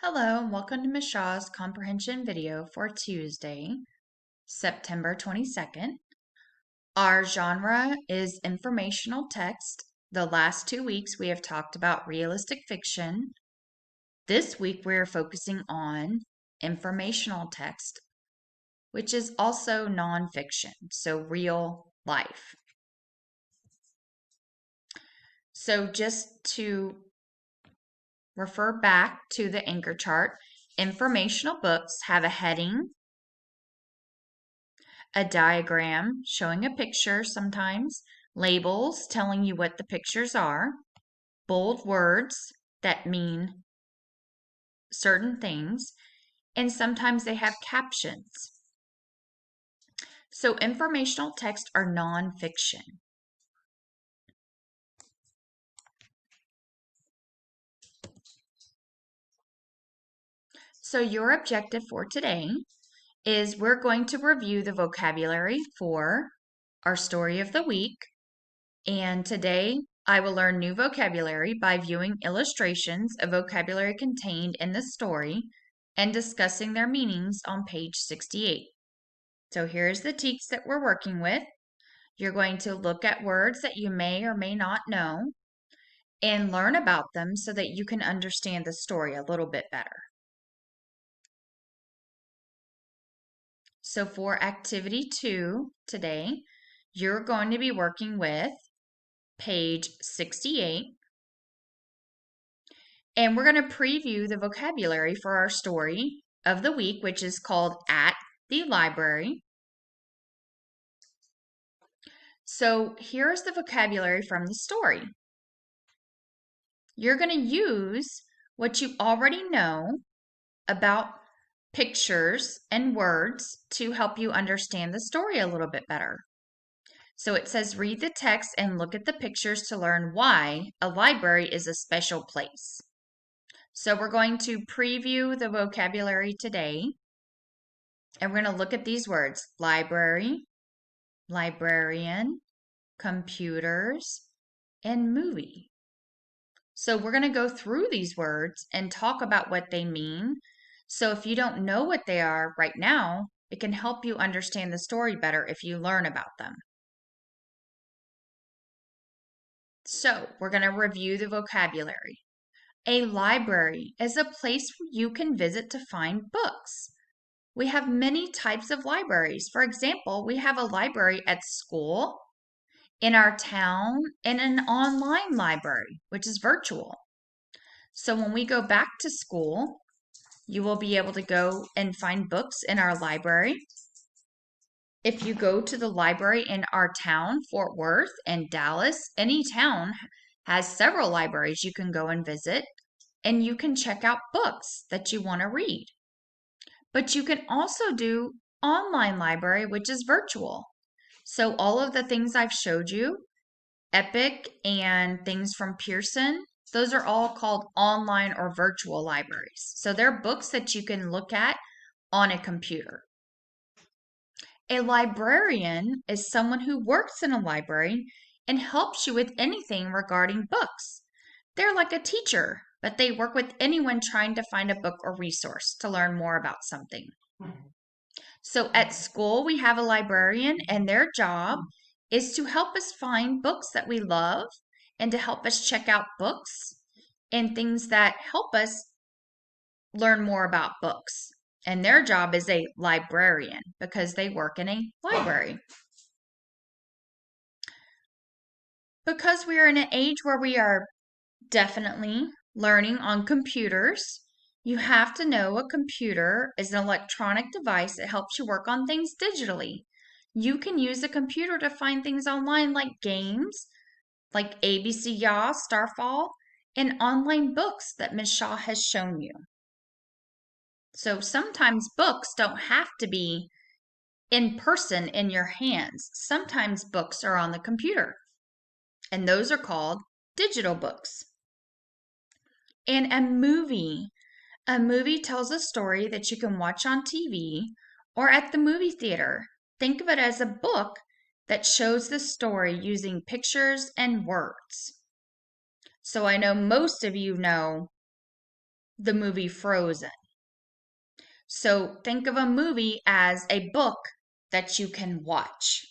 Hello and welcome to Ms. Shaw's Comprehension video for Tuesday, September 22nd. Our genre is informational text. The last 2 weeks we have talked about realistic fiction. This week we are focusing on informational text, which is also nonfiction, so real life. So just to refer back to the anchor chart, informational books have a heading, a diagram showing a picture sometimes, labels telling you what the pictures are, bold words that mean certain things, and sometimes they have captions. So informational texts are nonfiction. So your objective for today is we're going to review the vocabulary for our story of the week. And today I will learn new vocabulary by viewing illustrations of vocabulary contained in the story and discussing their meanings on page 68. So here's the text that we're working with. You're going to look at words that you may or may not know and learn about them so that you can understand the story a little bit better. So for activity 2 today, you're going to be working with page 68. And we're going to preview the vocabulary for our story of the week, which is called At the Library. So here's the vocabulary from the story. You're going to use what you already know about pictures and words to help you understand the story a little bit better. So it says read the text and look at the pictures to learn why a library is a special place. So we're going to preview the vocabulary today. And we're going to look at these words: library, librarian, computers, and movie. So we're going to go through these words and talk about what they mean. So if you don't know what they are right now, it can help you understand the story better if you learn about them. So we're going to review the vocabulary. A library is a place you can visit to find books. We have many types of libraries. For example, we have a library at school, in our town, and an online library, which is virtual. So when we go back to school, you will be able to go and find books in our library. If you go to the library in our town, Fort Worth and Dallas, any town has several libraries you can go and visit, and you can check out books that you want to read. But you can also do online library, which is virtual. So all of the things I've showed you, Epic and things from Pearson, those are all called online or virtual libraries. So they're books that you can look at on a computer. A librarian is someone who works in a library and helps you with anything regarding books. They're like a teacher, but they work with anyone trying to find a book or resource to learn more about something. So at school, we have a librarian, and their job is to help us find books that we love and to help us check out books and things that help us learn more about books. And their job is a librarian because they work in a library. Because we are in an age where we are definitely learning on computers, you have to know a computer is an electronic device that helps you work on things digitally. You can use a computer to find things online like games, like ABC Yaw, Starfall, and online books that Ms. Shaw has shown you. So sometimes books don't have to be in person in your hands. Sometimes books are on the computer, and those are called digital books. And a movie tells a story that you can watch on TV or at the movie theater. Think of it as a book that shows the story using pictures and words. So I know most of you know the movie Frozen. So think of a movie as a book that you can watch.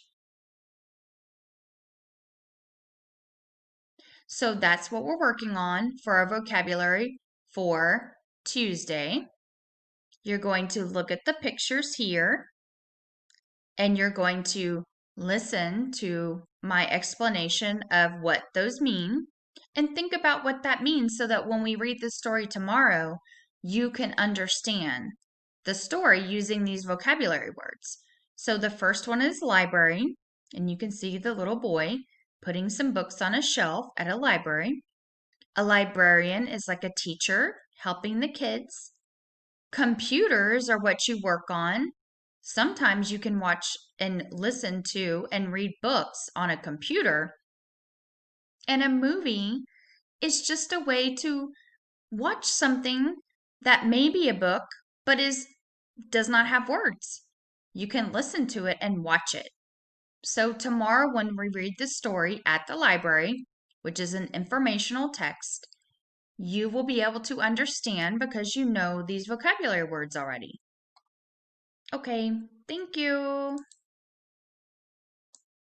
So that's what we're working on for our vocabulary for Tuesday. You're going to look at the pictures here and you're going to listen to my explanation of what those mean and think about what that means so that when we read the story tomorrow, you can understand the story using these vocabulary words. So the first one is library, and you can see the little boy putting some books on a shelf at a library. A librarian is like a teacher helping the kids. Computers are what you work on. Sometimes you can watch and listen to and read books on a computer. And a movie is just a way to watch something that may be a book but does not have words. You can listen to it and watch it. So tomorrow when we read the story at the library, which is an informational text, you will be able to understand because you know these vocabulary words already. Okay, thank you.